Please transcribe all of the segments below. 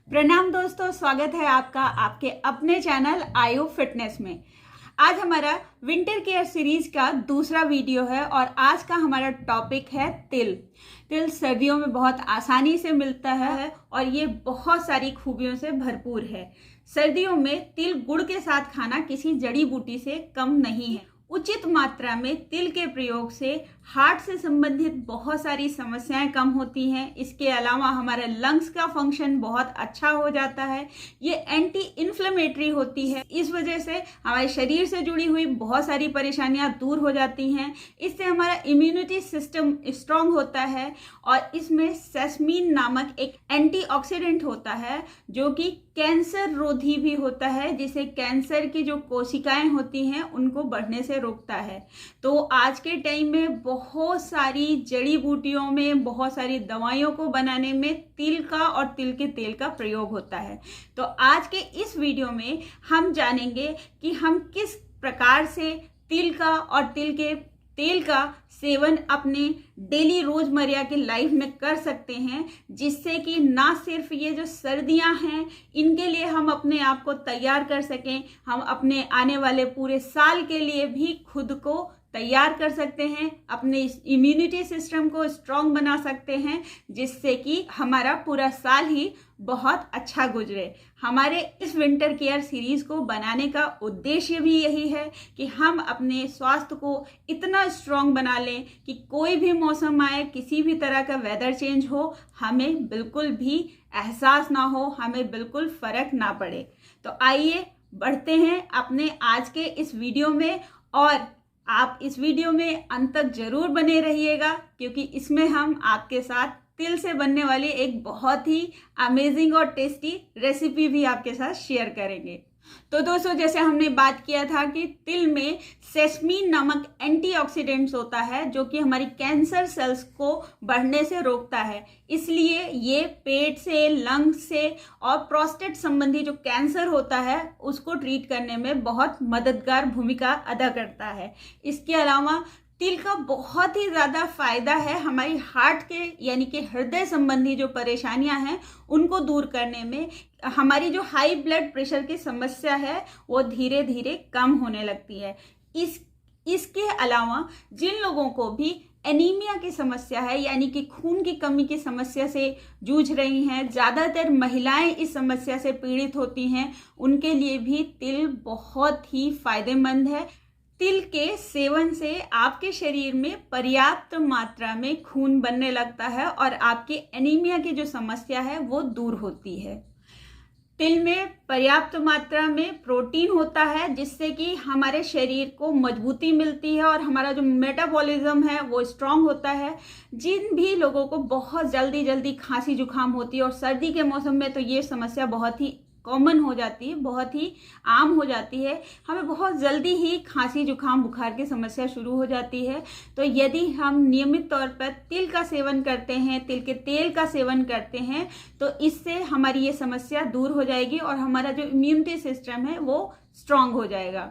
प्रणाम दोस्तों, स्वागत है आपका आपके अपने चैनल आयु फिटनेस में। आज हमारा विंटर केयर सीरीज का दूसरा वीडियो है और आज का हमारा टॉपिक है तिल। तिल सर्दियों में बहुत आसानी से मिलता है और ये बहुत सारी खूबियों से भरपूर है। सर्दियों में तिल गुड़ के साथ खाना किसी जड़ी बूटी से कम नहीं है। उचित मात्रा में तिल के प्रयोग से हार्ट से संबंधित बहुत सारी समस्याएं कम होती हैं। इसके अलावा हमारे लंग्स का फंक्शन बहुत अच्छा हो जाता है। ये एंटी इन्फ्लेमेटरी होती है, इस वजह से हमारे शरीर से जुड़ी हुई बहुत सारी परेशानियां दूर हो जाती हैं। इससे हमारा इम्यूनिटी सिस्टम स्ट्रांग होता है और इसमें सेसमीन नामक एक एंटीऑक्सीडेंट होता है जो कि कैंसर रोधी भी होता है, जिसे कैंसर की जो कोशिकाएं होती हैं उनको बढ़ने से रोकता है। तो आज के टाइम में बहुत सारी जड़ी बूटियों में, बहुत सारी दवाइयों को बनाने में तिल का और तिल के तेल का प्रयोग होता है। तो आज के इस वीडियो में हम जानेंगे कि हम किस प्रकार से तिल का और तिल के तेल का सेवन अपने डेली रोजमर्रा की लाइफ में कर सकते हैं, जिससे कि ना सिर्फ ये जो सर्दियां हैं इनके लिए हम अपने आप को तैयार कर सकें, हम अपने आने वाले पूरे साल के लिए भी खुद को तैयार कर सकते हैं, अपने इम्यूनिटी सिस्टम को स्ट्रांग बना सकते हैं, जिससे कि हमारा पूरा साल ही बहुत अच्छा गुजरे। हमारे इस विंटर केयर सीरीज को बनाने का उद्देश्य भी यही है कि हम अपने स्वास्थ्य को इतना स्ट्रांग बना लें कि कोई भी मौसम आए, किसी भी तरह का वेदर चेंज हो, हमें बिल्कुल भी एहसास ना हो, हमें बिल्कुल फर्क ना पड़े। तो आइए बढ़ते हैं अपने आज के इस वीडियो में, और आप इस वीडियो में अंत तक जरूर बने रहिएगा, क्योंकि इसमें हम आपके साथ तिल से बनने वाली एक बहुत ही अमेजिंग और टेस्टी रेसिपी भी आपके साथ शेयर करेंगे। तो दोस्तों, जैसे हमने बात किया था कि तिल में सेसमीन नामक एंटीऑक्सीडेंट्स होता है जो कि हमारी कैंसर सेल्स को बढ़ने से रोकता है। इसलिए ये पेट से, लंग्स से और प्रोस्टेट संबंधी जो कैंसर होता है उसको ट्रीट करने में बहुत मददगार भूमिका अदा करता है। इसके अलावा तिल का बहुत ही ज़्यादा फायदा है हमारी हार्ट के यानी कि हृदय संबंधी जो परेशानियां हैं उनको दूर करने में। हमारी जो हाई ब्लड प्रेशर की समस्या है वो धीरे धीरे कम होने लगती है। इसके अलावा जिन लोगों को भी एनीमिया की समस्या है यानी कि खून की कमी की समस्या से जूझ रही हैं, ज़्यादातर महिलाएं इस समस्या से पीड़ित होती हैं, उनके लिए भी तिल बहुत ही फायदेमंद है। तिल के सेवन से आपके शरीर में पर्याप्त मात्रा में खून बनने लगता है और आपकी एनीमिया की जो समस्या है वो दूर होती है। तिल में पर्याप्त मात्रा में प्रोटीन होता है, जिससे कि हमारे शरीर को मजबूती मिलती है और हमारा जो मेटाबॉलिज्म है वो स्ट्रांग होता है। जिन भी लोगों को बहुत जल्दी खांसी जुकाम होती है, और सर्दी के मौसम में तो ये समस्या बहुत ही कॉमन हो जाती है, बहुत ही आम हो जाती है, हमें बहुत जल्दी ही खांसी जुकाम बुखार की समस्या शुरू हो जाती है। तो यदि हम नियमित तौर पर तिल का सेवन करते हैं, तिल के तेल का सेवन करते हैं, तो इससे हमारी ये समस्या दूर हो जाएगी और हमारा जो इम्यूनिटी सिस्टम है वो स्ट्रांग हो जाएगा।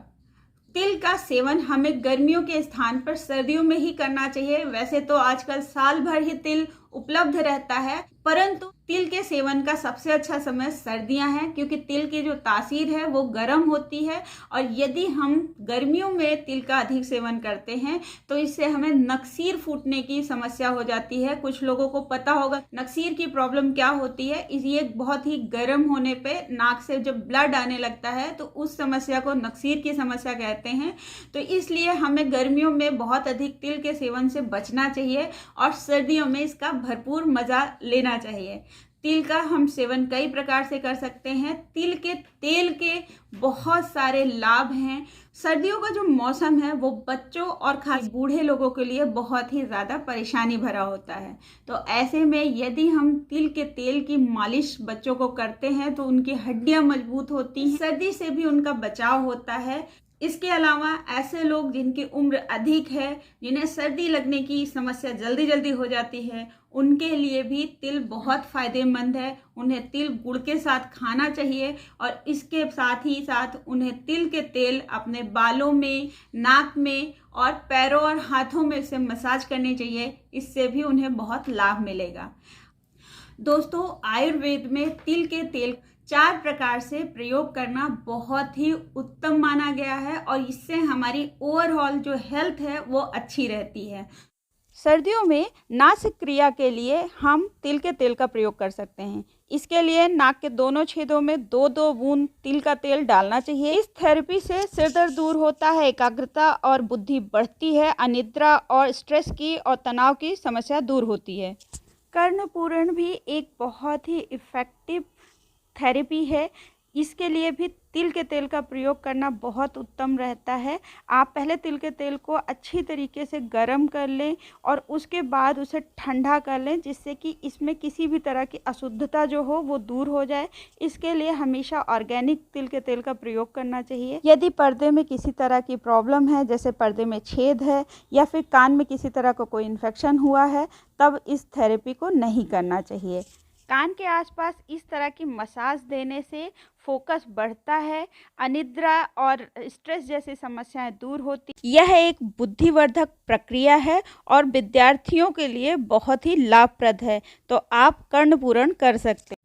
तिल का सेवन हमें गर्मियों के स्थान पर सर्दियों में ही करना चाहिए। वैसे तो आजकल साल भर ही तिल उपलब्ध रहता है, परंतु तिल के सेवन का सबसे अच्छा समय सर्दियां हैं, क्योंकि तिल की जो तासीर है वो गर्म होती है। और यदि हम गर्मियों में तिल का अधिक सेवन करते हैं तो इससे हमें नक्सीर फूटने की समस्या हो जाती है। कुछ लोगों को पता होगा नक्सीर की प्रॉब्लम क्या होती है। ये बहुत ही गर्म होने पे नाक से जब ब्लड आने लगता है तो उस समस्या को नक्सीर की समस्या कहते हैं। तो इसलिए हमें गर्मियों में बहुत अधिक तिल के सेवन से बचना चाहिए और सर्दियों में इसका भरपूर मजा लेना चाहिए। तिल का हम सेवन कई प्रकार से कर सकते हैं। तिल के तेल के बहुत सारे लाभ हैं। सर्दियों का जो मौसम है वो बच्चों और खास बूढ़े लोगों के लिए बहुत ही ज़्यादा परेशानी भरा होता है। तो ऐसे में यदि हम तिल के तेल की मालिश बच्चों को करते हैं तो उनकी हड्डियां मजबूत होती हैं, सर्दी से भी उनका बचाव होता है। इसके अलावा ऐसे लोग जिनकी उम्र अधिक है, जिन्हें सर्दी लगने की समस्या जल्दी हो जाती है, उनके लिए भी तिल बहुत फायदेमंद है। उन्हें तिल गुड़ के साथ खाना चाहिए और इसके साथ ही साथ उन्हें तिल के तेल अपने बालों में, नाक में और पैरों और हाथों में से मसाज करनी चाहिए। इससे भी उन्हें बहुत लाभ मिलेगा। दोस्तों, आयुर्वेद में तिल के तेल 4 प्रकार से प्रयोग करना बहुत ही उत्तम माना गया है और इससे हमारी ओवरऑल जो हेल्थ है वो अच्छी रहती है। सर्दियों में नासिक क्रिया के लिए हम तिल के तेल का प्रयोग कर सकते हैं। इसके लिए नाक के दोनों छेदों में 2-2 बूंद तिल का तेल डालना चाहिए। इस थेरेपी से सिर दर्द दूर होता है, एकाग्रता और बुद्धि बढ़ती है, अनिद्रा और स्ट्रेस की और तनाव की समस्या दूर होती है। कर्णपूरण भी एक बहुत ही इफ़ेक्टिव थेरेपी है। इसके लिए भी तिल के तेल का प्रयोग करना बहुत उत्तम रहता है। आप पहले तिल के तेल को अच्छी तरीके से गर्म कर लें और उसके बाद उसे ठंडा कर लें, जिससे कि इसमें किसी भी तरह की अशुद्धता जो हो वो दूर हो जाए। इसके लिए हमेशा ऑर्गेनिक तिल के तेल का प्रयोग करना चाहिए। यदि पर्दे में किसी तरह की प्रॉब्लम है, जैसे पर्दे में छेद है या फिर कान में किसी तरह का कोई इन्फेक्शन हुआ है, तब इस थेरेपी को नहीं करना चाहिए। कान के आसपास इस तरह की मसाज देने से फोकस बढ़ता है, अनिद्रा और स्ट्रेस जैसी समस्याएं दूर होती। यह एक बुद्धिवर्धक प्रक्रिया है और विद्यार्थियों के लिए बहुत ही लाभप्रद है, तो आप कर्णपूरण कर सकते हैं।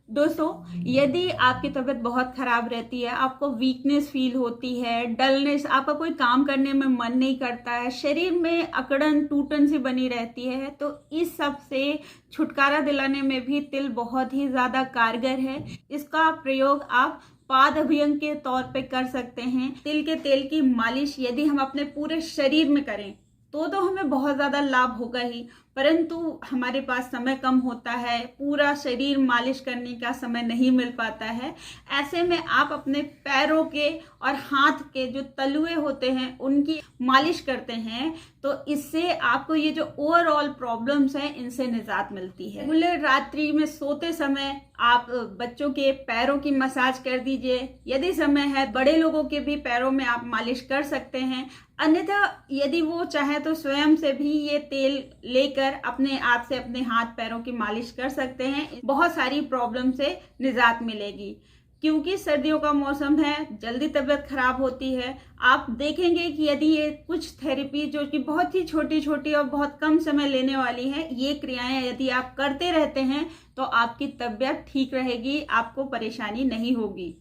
दोस्तों, यदि आपकी तबीयत बहुत ख़राब रहती है, आपको वीकनेस फील होती है, डलनेस, आपका कोई काम करने में मन नहीं करता है, शरीर में अकड़न टूटन सी बनी रहती है, तो इस सब से छुटकारा दिलाने में भी तिल बहुत ही ज़्यादा कारगर है। इसका प्रयोग आप पाद अभियंग के तौर पे कर सकते हैं। तिल के तेल की मालिश यदि हम अपने पूरे शरीर में करें तो हमें बहुत ज़्यादा लाभ होगा ही, परंतु हमारे पास समय कम होता है, पूरा शरीर मालिश करने का समय नहीं मिल पाता है। ऐसे में आप अपने पैरों के और हाथ के जो तलुए होते हैं उनकी मालिश करते हैं, तो इससे आपको ये जो ओवरऑल प्रॉब्लम्स हैं इनसे निजात मिलती है। रेगुलर रात्रि में सोते समय आप बच्चों के पैरों की मसाज कर दीजिए। यदि समय है, बड़े लोगों के भी पैरों में आप मालिश कर सकते हैं। अन्यथा यदि वो चाहे तो स्वयं से भी ये तेल लेकर अपने आप से अपने हाथ पैरों की मालिश कर सकते हैं। बहुत सारी प्रॉब्लम से निजात मिलेगी। क्योंकि सर्दियों का मौसम है, जल्दी तबीयत खराब होती है। आप देखेंगे कि यदि ये कुछ थेरेपी जो कि बहुत ही छोटी छोटी और बहुत कम समय लेने वाली है, ये क्रियाएं यदि आप करते रहते हैं तो आपकी तबीयत ठीक रहेगी, आपको परेशानी नहीं होगी।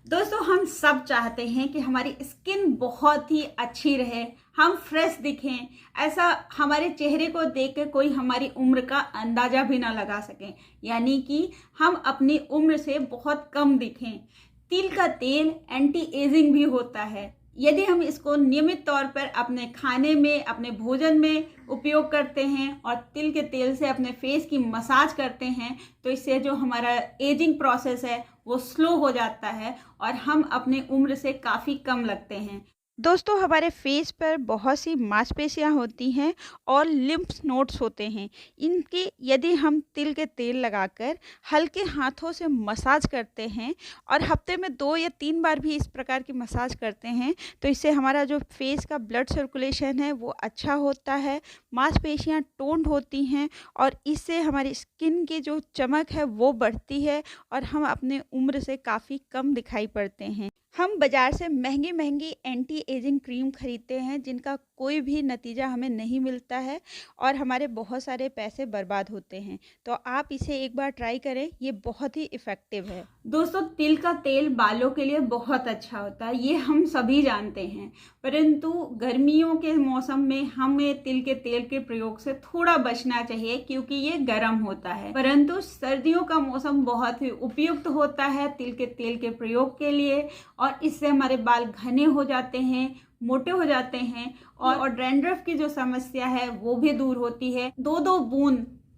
दोस्तों, हम सब चाहते हैं कि हमारी स्किन बहुत ही अच्छी रहे, हम फ्रेश दिखें, ऐसा हमारे चेहरे को देखकर कोई हमारी उम्र का अंदाजा भी ना लगा सके, यानी कि हम अपनी उम्र से बहुत कम दिखें। तिल का तेल एंटी एजिंग भी होता है। यदि हम इसको नियमित तौर पर अपने खाने में, अपने भोजन में उपयोग करते हैं और तिल के तेल से अपने फेस की मसाज करते हैं, तो इससे जो हमारा एजिंग प्रोसेस है वो स्लो हो जाता है और हम अपने उम्र से काफ़ी कम लगते हैं। दोस्तों, हमारे फेस पर बहुत सी मांसपेशियां होती हैं और लिम्फ नोड्स होते हैं। इनके यदि हम तिल के तेल लगाकर हल्के हाथों से मसाज करते हैं और हफ्ते में 2 या 3 बार भी इस प्रकार की मसाज करते हैं, तो इससे हमारा जो फेस का ब्लड सर्कुलेशन है वो अच्छा होता है, मांसपेशियां टोन्ड होती हैं और इससे हमारी स्किन की जो चमक है वो बढ़ती है और हम अपने उम्र से काफ़ी कम दिखाई पड़ते हैं। हम बाज़ार से महंगी महंगी एंटी एजिंग क्रीम खरीदते हैं, जिनका कोई भी नतीजा हमें नहीं मिलता है और हमारे बहुत सारे पैसे बर्बाद होते हैं। तो आप इसे एक बार ट्राई करें, ये बहुत ही इफ़ेक्टिव है। दोस्तों, तिल का तेल बालों के लिए बहुत अच्छा होता है, ये हम सभी जानते हैं, परंतु गर्मियों के मौसम में हमें तिल के तेल के प्रयोग से थोड़ा बचना चाहिए, क्योंकि ये गर्म होता है। परंतु सर्दियों का मौसम बहुत ही उपयुक्त होता है तिल के तेल के प्रयोग के लिए, और इससे हमारे बाल घने हो जाते हैं, मोटे हो जाते हैं और डैंड्रफ की जो समस्या है वो भी दूर होती है। 2-2 बूंद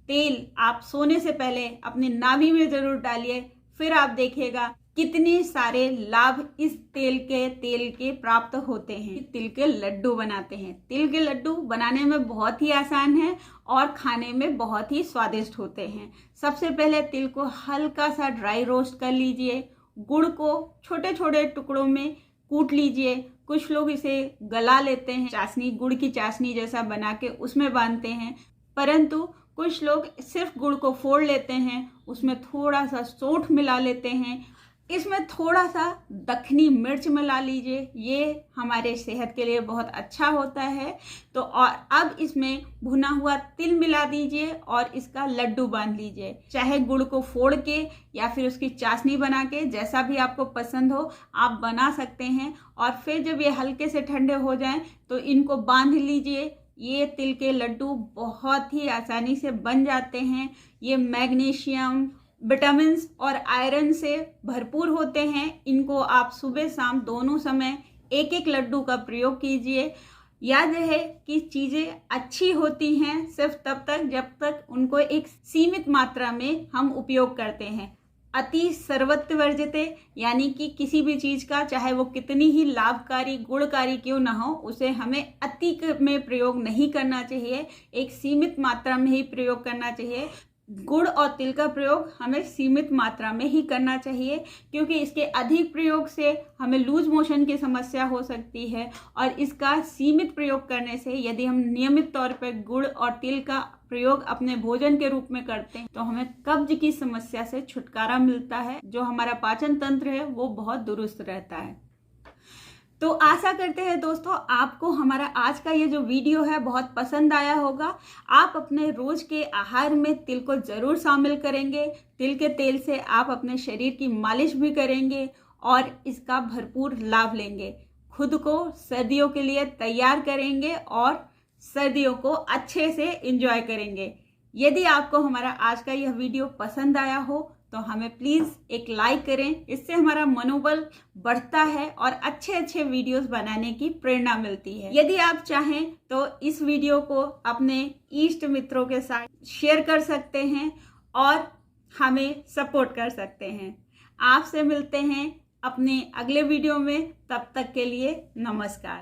तेल आप सोने से पहले अपनी नाभि में जरूर डालिए, फिर आप देखिएगा कितने सारे लाभ इस तेल के प्राप्त होते हैं। तिल के लड्डू बनाते हैं। तिल के लड्डू बनाने में बहुत ही आसान है और खाने में बहुत ही स्वादिष्ट होते हैं। सबसे पहले तिल को हल्का सा ड्राई रोस्ट कर लीजिए, गुड़ को छोटे छोटे टुकड़ों में कूट लीजिए। कुछ लोग इसे गला लेते हैं, चाशनी, गुड़ की चाशनी जैसा बना के उसमें बांधते हैं, परंतु कुछ लोग सिर्फ गुड़ को फोड़ लेते हैं, उसमें थोड़ा सा सौंठ मिला लेते हैं, इसमें थोड़ा सा दखनी मिर्च मिला लीजिए, ये हमारे सेहत के लिए बहुत अच्छा होता है। तो और अब इसमें भुना हुआ तिल मिला दीजिए और इसका लड्डू बांध लीजिए, चाहे गुड़ को फोड़ के या फिर उसकी चाशनी बना के, जैसा भी आपको पसंद हो आप बना सकते हैं। और फिर जब ये हल्के से ठंडे हो जाएं तो इनको बांध लीजिए। ये तिल के लड्डू बहुत ही आसानी से बन जाते हैं। ये मैग्नीशियम, विटामिन्स और आयरन से भरपूर होते हैं। इनको आप सुबह शाम दोनों समय एक एक लड्डू का प्रयोग कीजिए। याद रहे कि चीज़ें अच्छी होती हैं सिर्फ तब तक जब तक उनको एक सीमित मात्रा में हम उपयोग करते हैं। अति सर्वत्र वर्जते, यानी कि किसी भी चीज़ का चाहे वो कितनी ही लाभकारी गुणकारी क्यों ना हो, उसे हमें अति में प्रयोग नहीं करना चाहिए, एक सीमित मात्रा में ही प्रयोग करना चाहिए। गुड़ और तिल का प्रयोग हमें सीमित मात्रा में ही करना चाहिए, क्योंकि इसके अधिक प्रयोग से हमें लूज मोशन की समस्या हो सकती है। और इसका सीमित प्रयोग करने से यदि हम नियमित तौर पर गुड़ और तिल का प्रयोग अपने भोजन के रूप में करते हैं तो हमें कब्ज की समस्या से छुटकारा मिलता है। जो हमारा पाचन तंत्र है वो बहुत दुरुस्त रहता है। तो आशा करते हैं दोस्तों आपको हमारा आज का ये जो वीडियो है बहुत पसंद आया होगा। आप अपने रोज के आहार में तिल को जरूर शामिल करेंगे। तिल के तेल से आप अपने शरीर की मालिश भी करेंगे और इसका भरपूर लाभ लेंगे। खुद को सर्दियों के लिए तैयार करेंगे और सर्दियों को अच्छे से एंजॉय करेंगे। यदि आपको हमारा आज का यह वीडियो पसंद आया हो तो हमें प्लीज़ एक लाइक करें, इससे हमारा मनोबल बढ़ता है और अच्छे अच्छे वीडियोस बनाने की प्रेरणा मिलती है। यदि आप चाहें तो इस वीडियो को अपने इष्ट मित्रों के साथ शेयर कर सकते हैं और हमें सपोर्ट कर सकते हैं। आपसे मिलते हैं अपने अगले वीडियो में, तब तक के लिए नमस्कार।